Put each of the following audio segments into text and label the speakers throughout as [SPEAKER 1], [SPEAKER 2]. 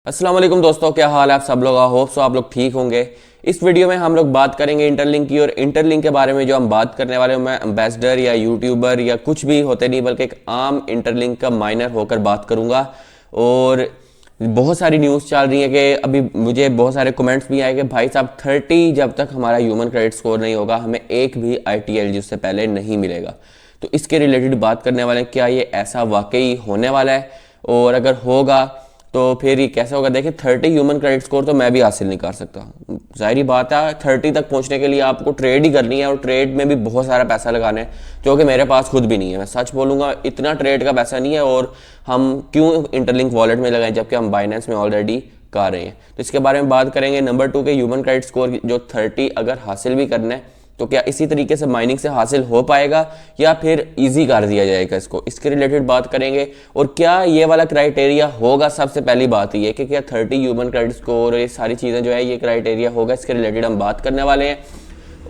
[SPEAKER 1] अस्सलाम वालेकुम दोस्तों, क्या हाल है आप सब लोग। होप सो आप लोग ठीक होंगे। इस वीडियो में हम लोग बात करेंगे इंटरलिंक की, और इंटरलिंक के बारे में जो हम बात करने वाले हैं, मैं एम्बेसडर या यूट्यूबर या कुछ भी होते नहीं, बल्कि एक आम इंटरलिंक का माइनर होकर बात करूंगा। और बहुत सारी न्यूज़ चल रही है कि अभी मुझे बहुत सारे कमेंट्स भी आए कि भाई साहब 30 जब तक हमारा ह्यूमन क्रेडिट स्कोर नहीं होगा हमें एक भी ITLG उससे पहले नहीं मिलेगा। तो इसके रिलेटेड बात करने वाले हैं, क्या ये ऐसा वाकई होने वाला है, और अगर होगा तो फिर ये कैसे होगा। देखिए 30 ह्यूमन क्रेडिट स्कोर तो मैं भी हासिल नहीं कर सकता। जाहिर बात है 30 तक पहुंचने के लिए आपको ट्रेड ही करनी है, और ट्रेड में भी बहुत सारा पैसा लगाना है जो कि मेरे पास खुद भी नहीं है। मैं सच बोलूँगा, इतना ट्रेड का पैसा नहीं है, और हम क्यों इंटरलिंक वॉलेट में लगाएं जबकि हम बाइनेंस में ऑलरेडी कर रहे हैं। तो इसके बारे में बात करेंगे। नंबर 2 के ह्यूमन क्रेडिट स्कोर जो 30 अगर हासिल भी करना है तो क्या इसी तरीके से माइनिंग से हासिल हो पाएगा या फिर इजी कर दिया जाएगा इसको, इसके रिलेटेड बात करेंगे। और क्या ये वाला क्राइटेरिया होगा, सबसे पहली बात ये कि क्या 30 ह्यूमन क्रेडिट स्कोर ये सारी चीज़ें जो है ये क्राइटेरिया होगा, इसके रिलेटेड हम बात करने वाले हैं।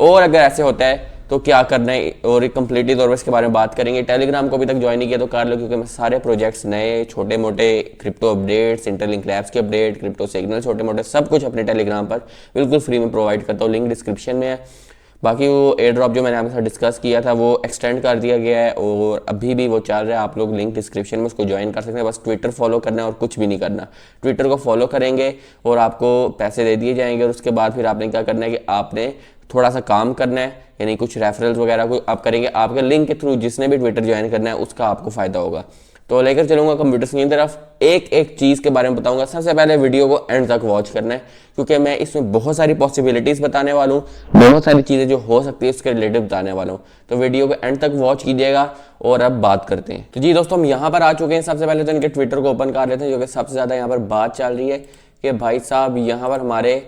[SPEAKER 1] और अगर ऐसे होता है तो क्या करना है, और एक कंप्लीटली तौर पर इसके बारे में बात करेंगे। टेलीग्राम को अभी तक ज्वाइन नहीं किया तो कर लो, क्योंकि मैं सारे प्रोजेक्ट्स नए छोटे मोटे क्रिप्टो अपडेट्स, इंटरलिंक लैब्स के अपडेट, क्रिप्टो सिग्नल छोटे मोटे सब कुछ अपने टेलीग्राम पर बिल्कुल फ्री में प्रोवाइड करता हूँ। लिंक डिस्क्रिप्शन में है। बाकी वो एयर ड्रॉप जो मैंने आपके साथ डिस्कस किया था वो एक्सटेंड कर दिया गया है, और अभी भी वो चल रहा है। आप लोग लिंक डिस्क्रिप्शन में उसको ज्वाइन कर सकते हैं। बस ट्विटर फॉलो करना है और कुछ भी नहीं करना। ट्विटर को फॉलो करेंगे और आपको पैसे दे दिए जाएंगे, और उसके बाद फिर आपने क्या करना है कि आपने थोड़ा सा काम करना है, यानी कुछ रेफरल्स वगैरह को आप करेंगे। आपके लिंक के थ्रू जिसने भी ट्विटर ज्वाइन करना है उसका आपको फ़ायदा होगा। तो लेकर चलूँगा कंप्यूटर स्क्रीन की तरफ, एक एक चीज़ के बारे में बताऊंगा। सबसे पहले वीडियो को एंड तक वॉच करना है, क्योंकि मैं इसमें बहुत सारी पॉसिबिलिटीज़ बताने वाला हूँ, बहुत सारी चीज़ें जो हो सकती है उसके रिलेटेड बताने वाला हूँ। तो वीडियो को एंड तक वॉच कीजिएगा। और अब बात करते हैं। तो जी दोस्तों, हम यहाँ पर आ चुके हैं। सबसे पहले तो इनके ट्विटर को ओपन कर लेते हैं, जो कि सबसे ज़्यादा यहाँ पर बात चल रही है कि भाई साहब यहाँ पर हमारे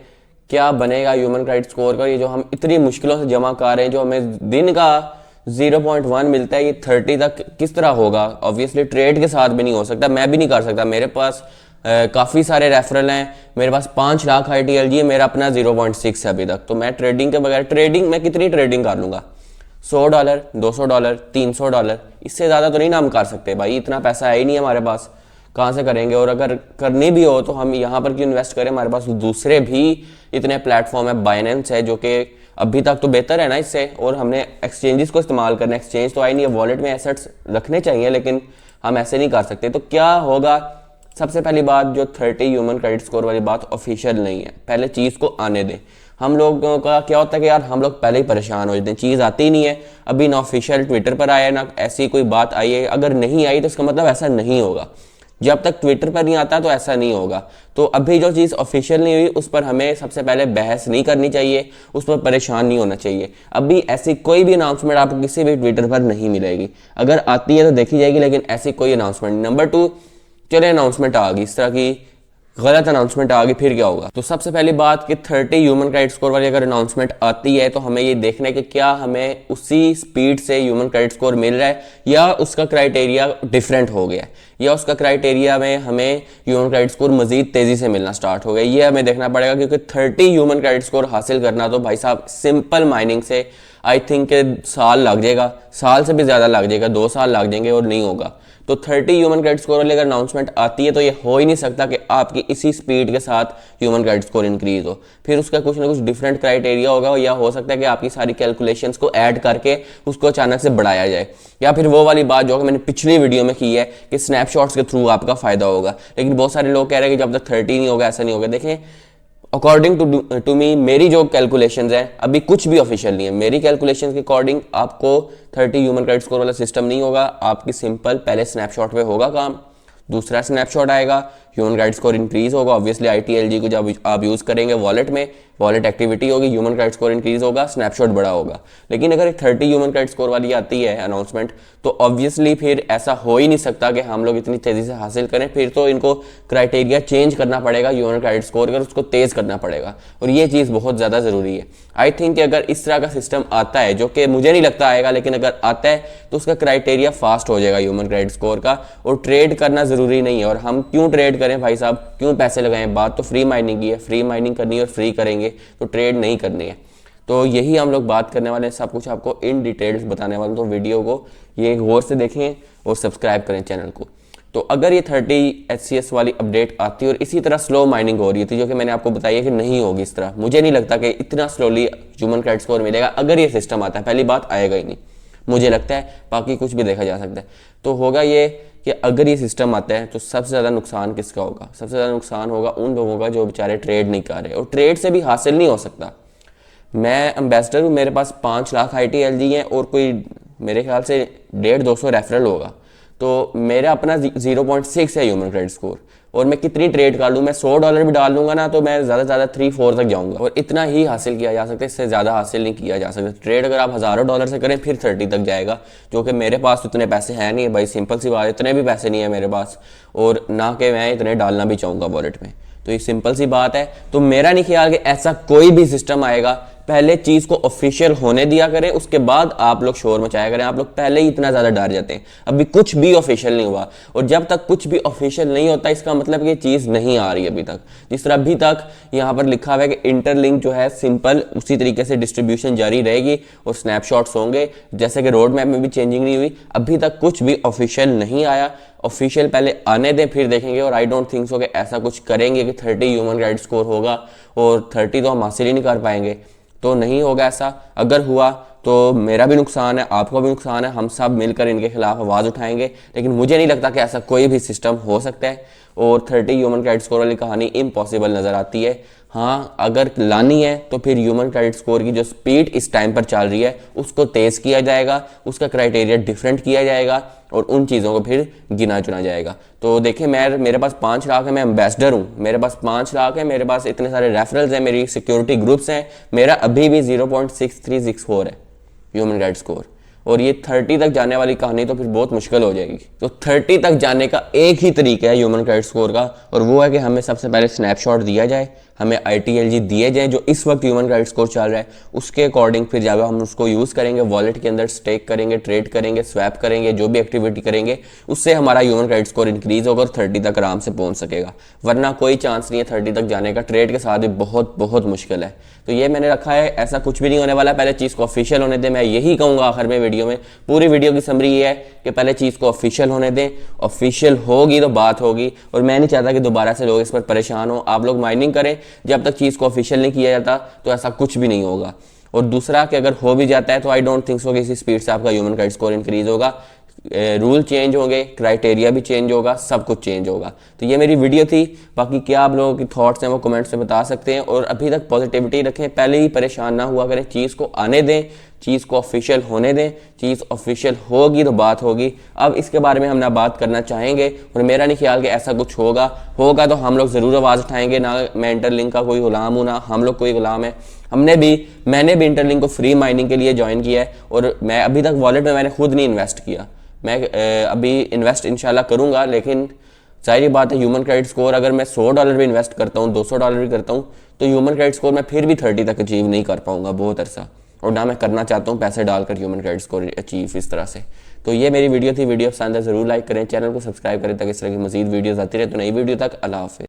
[SPEAKER 1] क्या बनेगा ह्यूमन क्रेडिट स्कोर का। ये जो हम इतनी मुश्किलों से जमा कर रहे हैं, जो हमें दिन का 0.1 मिलता है, ये 30 तक किस तरह होगा। ऑब्वियसली ट्रेड के साथ भी नहीं हो सकता, मैं भी नहीं कर सकता। मेरे पास काफ़ी सारे रेफरल हैं, मेरे पास 5 लाख ITLG है, मेरा अपना 0.6 है अभी तक। तो मैं ट्रेडिंग के बगैर, ट्रेडिंग मैं कितनी ट्रेडिंग कर लूँगा, $100, $200, $300, इससे ज़्यादा तो नहीं ना हम कर सकते भाई। इतना पैसा है ही नहीं हमारे पास, कहाँ से करेंगे। और अगर करनी भी हो तो हम यहाँ पर क्यों इन्वेस्ट करें, हमारे पास दूसरे भी इतने प्लेटफॉर्म है। बाइनेंस है जो कि अभी तक तो बेहतर है ना इससे, और हमने एक्सचेंजेस को इस्तेमाल करना है। एक्सचेंज तो आई नहीं है, वॉलेट में एसेट्स रखने चाहिए, लेकिन हम ऐसे नहीं कर सकते। तो क्या होगा, सबसे पहली बात, जो 30 ह्यूमन क्रेडिट स्कोर वाली बात ऑफिशियल नहीं है। पहले चीज़ को आने दें। हम लोगों का क्या होता है कि यार हम लोग पहले ही परेशान हो जाते हैं, चीज़ आती ही नहीं है। अभी ना ऑफिशियल ट्विटर पर आया, ना ऐसी कोई बात आई है। अगर नहीं आई तो इसका मतलब ऐसा नहीं होगा। जब तक ट्विटर पर नहीं आता तो ऐसा नहीं होगा। तो अभी जो चीज़ ऑफिशियल नहीं हुई उस पर हमें सबसे पहले बहस नहीं करनी चाहिए, उस पर परेशान नहीं होना चाहिए। अभी ऐसी कोई भी अनाउंसमेंट आपको किसी भी ट्विटर पर नहीं मिलेगी। अगर आती है तो देखी जाएगी, लेकिन ऐसी कोई अनाउंसमेंट। नंबर 2, चले अनाउंसमेंट आ गई, इस तरह की गलत अनाउंसमेंट आ गई, फिर क्या होगा। तो सबसे पहली बात कि 30 ह्यूमन क्रेडिट स्कोर वाली अगर अनाउंसमेंट आती है तो हमें ये देखना है कि क्या हमें उसी स्पीड से ह्यूमन क्रेडिट स्कोर मिल रहा है, या उसका क्राइटेरिया डिफरेंट हो गया है, या उसका क्राइटेरिया में हमें ह्यूमन क्रेडिट स्कोर मजीद तेजी से मिलना स्टार्ट हो गया। ये हमें देखना पड़ेगा, क्योंकि 30 ह्यूमन क्रेडिट स्कोर हासिल करना तो भाई साहब सिंपल माइनिंग से आई थिंक साल लग जाएगा, साल से भी ज़्यादा लग जाएगा, 2 साल लग जाएंगे और नहीं होगा। तो 30 ह्यूमन क्रेडिट स्कोर वाली अगर अनाउंसमेंट आती है तो ये हो ही नहीं सकता कि आपकी इसी स्पीड के साथ ह्यूमन क्रेडिट स्कोर इंक्रीज हो। फिर उसका कुछ ना कुछ डिफरेंट क्राइटेरिया होगा, या हो सकता है कि आपकी सारी कैलकुलेशंस को ऐड करके उसको अचानक से बढ़ाया जाए, या फिर वो वाली बात जो कि मैंने पिछली वीडियो में की है कि स्नैपशॉट्स के थ्रू आपका फायदा होगा। लेकिन बहुत सारे लोग कह रहे हैं कि जब तक 30 नहीं होगा ऐसा नहीं होगा। देखें, अकॉर्डिंग टू मी, मेरी जो कैलकुलेशंस हैं, अभी कुछ भी ऑफिशियल नहीं है, मेरी कैलकुलेशंस के अकॉर्डिंग आपको 30 ह्यूमन क्रेडिट स्कोर वाला सिस्टम नहीं होगा। आपकी सिंपल पहले स्नैपशॉट पे होगा काम, दूसरा स्नैपशॉट आएगा, ह्यूमन क्रेडिट स्कोर इंक्रीज होगा। ऑब्वियसली ITLG को जब आप यूज़ करेंगे वॉलेट में, वॉलेट एक्टिविटी होगी, ह्यूमन क्रेडिट स्कोर इंक्रीज होगा, स्नैपशॉट बड़ा होगा। लेकिन अगर 30 ह्यूमन क्रेडिट स्कोर वाली आती है अनाउंसमेंट, तो ऑब्वियसली फिर ऐसा हो ही नहीं सकता कि हम लोग इतनी तेज़ी से हासिल करें। फिर तो इनको क्राइटेरिया चेंज करना पड़ेगा ह्यूमन क्रेडिट स्कोर का, उसको तेज़ करना पड़ेगा, और ये चीज़ बहुत ज़्यादा ज़रूरी है। आई थिंक अगर इस तरह का सिस्टम आता है, जो कि मुझे नहीं लगता आएगा, लेकिन अगर आता है तो उसका क्राइटेरिया फास्ट हो जाएगा ह्यूमन क्रेडिट स्कोर का, और ट्रेड करना ज़रूरी नहीं है। और हम क्यों ट्रेड करें भाई साहब, क्यों पैसे लगाएं। बात तो फ्री माइनिंग की है, फ्री माइनिंग करनी है और फ्री करेंगे, तो ट्रेड नहीं करनी है। तो यही हम लोग बात करने वाले हैं, सब कुछ आपको इन डिटेल्स बताने वाले हैं। तो वीडियो को ये गौर से देखें और सब्सक्राइब करें चैनल को। तो अगर ये 30 HCS वाली अपडेट आती और इसी तरह स्लो माइनिंग हो रही थी, जो कि मैंने आपको बताया कि नहीं होगी इस तरह, मुझे नहीं लगता कि इतना स्लोली ह्यूमन क्रेडिट स्कोर मिलेगा। अगर ये सिस्टम आता है, पहली बात आएगा ही नहीं मुझे लगता है, बाकी कुछ भी देखा जा सकता है। तो होगा ये कि अगर ये सिस्टम आता है तो सबसे ज़्यादा नुकसान किसका होगा? सबसे ज़्यादा नुकसान होगा उन लोगों का जो बेचारे ट्रेड नहीं कर रहे, और ट्रेड से भी हासिल नहीं हो सकता। मैं एम्बेसडर हूँ, मेरे पास 5 लाख ITLG हैं और कोई मेरे ख्याल से 150-200 रेफरल होगा, तो मेरा अपना 0.6 है ह्यूमन क्रेडिट स्कोर। और मैं कितनी ट्रेड कर लूँ, मैं $100 भी डाल लूँगा ना, तो मैं ज़्यादा से ज़्यादा 3-4 तक जाऊँगा, और इतना ही हासिल किया जा सकता है, इससे ज़्यादा हासिल नहीं किया जा सकता। ट्रेड अगर आप हज़ारों डॉलर से करें फिर 30 तक जाएगा, जो कि मेरे पास इतने पैसे हैं नहीं है भाई, सिंपल सी बात, इतने भी पैसे नहीं है मेरे पास, और ना कि मैं इतने डालना भी चाहूँगा वॉलेट में। तो ये सिंपल सी बात है। तो मेरा नहीं ख्याल कि ऐसा कोई भी सिस्टम आएगा। पहले चीज़ को ऑफिशियल होने दिया करें, उसके बाद आप लोग शोर मचाया करें। आप लोग पहले ही इतना ज़्यादा डर जाते हैं, अभी कुछ भी ऑफिशियल नहीं हुआ, और जब तक कुछ भी ऑफिशियल नहीं होता इसका मतलब कि ये चीज़ नहीं आ रही अभी तक। जिस तरह अभी तक यहाँ पर लिखा हुआ है कि इंटरलिंक जो है सिंपल उसी तरीके से डिस्ट्रीब्यूशन जारी रहेगी और स्नैपशॉट्स होंगे, जैसे कि रोड मैप में भी चेंजिंग नहीं हुई। अभी तक कुछ भी ऑफिशियल नहीं आया, ऑफिशियल पहले आने दें फिर देखेंगे। और आई डोंट थिंक सो कि ऐसा कुछ करेंगे कि 30 ह्यूमन क्रेडिट स्कोर होगा, और 30 तो हम हासिल ही नहीं कर पाएंगे, तो नहीं होगा ऐसा। अगर हुआ तो मेरा भी नुकसान है, आपका भी नुकसान है, हम सब मिलकर इनके खिलाफ आवाज़ उठाएंगे। लेकिन मुझे नहीं लगता कि ऐसा कोई भी सिस्टम हो सकता है, और 30 ह्यूमन क्रेडिट स्कोर वाली कहानी इम्पॉसिबल नज़र आती है। हाँ, अगर लानी है तो फिर ह्यूमन क्रेडिट स्कोर की जो स्पीड इस टाइम पर चल रही है उसको तेज़ किया जाएगा, उसका क्राइटेरिया डिफरेंट किया जाएगा, और उन चीज़ों को फिर गिना चुना जाएगा। तो देखिए, मेरे पास 5 लाख है, मैं एम्बेसडर हूँ, मेरे पास 5 लाख है, मेरे पास इतने सारे रेफरल्स हैं, मेरी सिक्योरिटी ग्रुप्स हैं, मेरा अभी भी 0.6364 है ह्यूमन क्रेडिट स्कोर, और ये 30 तक जाने वाली कहानी तो फिर बहुत मुश्किल हो जाएगी। तो 30 तक जाने का एक ही तरीका है ह्यूमन क्रेडिट स्कोर का, और वो है कि हमें सबसे पहले स्नैपशॉट दिया जाए, हमें ITLG दिए जाए जो इस वक्त ह्यूमन क्रेडिट स्कोर चल रहा है, उसके अकॉर्डिंग फिर जब हम उसको यूज़ करेंगे, वॉलेट के अंदर स्टेक करेंगे, ट्रेड करेंगे, स्वैप करेंगे, जो भी एक्टिविटी करेंगे, उससे हमारा ह्यूमन क्रेडिट स्कोर इंक्रीज होगा और 30 तक आराम से पहुंच सकेगा। वरना कोई चांस नहीं है 30 तक जाने का, ट्रेड के साथ भी बहुत बहुत मुश्किल है। तो ये मैंने रखा है, ऐसा कुछ भी नहीं होने वाला। पहले चीज़ को ऑफिशियल होने दें, मैं यही कहूँगा आखिर में वीडियो में। पूरी वीडियो की समरी ये है कि पहले चीज़ को ऑफिशियल होने दें, ऑफिशियल होगी तो बात होगी, और मैं नहीं चाहता कि दोबारा से लोग इस पर परेशान हो। आप लोग माइनिंग करें, जब तक चीज़ को ऑफिशियल नहीं किया जाता तो ऐसा कुछ भी नहीं होगा। और दूसरा कि अगर हो भी जाता है तो आई डोंट थिंक सो कि इसी स्पीड से आपका ह्यूमन क्रेडिट स्कोर इंक्रीज होगा। रूल चेंज होंगे, क्राइटेरिया भी चेंज होगा, सब कुछ चेंज होगा। तो ये मेरी वीडियो थी। बाकी क्या आप लोगों की थॉट्स हैं वो कमेंट्स में बता सकते हैं, और अभी तक पॉजिटिविटी रखें, पहले ही परेशान ना हुआ करें, चीज़ को आने दें, चीज़ को ऑफिशियल होने दें। चीज़ ऑफिशियल होगी तो बात होगी। अब इसके बारे में हम ना बात करना चाहेंगे, और मेरा नहीं ख्याल कि ऐसा कुछ होगा तो हम लोग ज़रूर आवाज़ उठाएंगे। ना मैं इंटरलिंक का कोई गुलाम हूँ, ना हम लोग कोई गुलाम है। मैंने भी इंटरलिंक को फ्री माइनिंग के लिए ज्वाइन किया है, और मैं अभी तक वॉलेट में मैंने खुद नहीं इन्वेस्ट किया। मैं अभी इन्वेस्ट इंशाल्लाह करूँगा, लेकिन जाहिर बात है ह्यूमन क्रेडिट स्कोर अगर मैं $100 भी इन्वेस्ट करता हूँ, $200 भी करता हूँ, तो ह्यूमन क्रेडिट स्कोर मैं फिर भी 30 तक अचीव नहीं कर पाऊँगा बहुत अरसा, और ना मैं करना चाहता हूँ पैसे डालकर ह्यूमन क्रेडिट स्कोर अचीव इस तरह से। तो ये मेरी वीडियो थी। वीडियो पसंद है ज़रूर लाइक करें, चैनल को सब्सक्राइब करें ताकि इस तरह की मज़ीद वीडियोज़ आती रहे। तो नई वीडियो तक अल्लाह हाफ़िज़।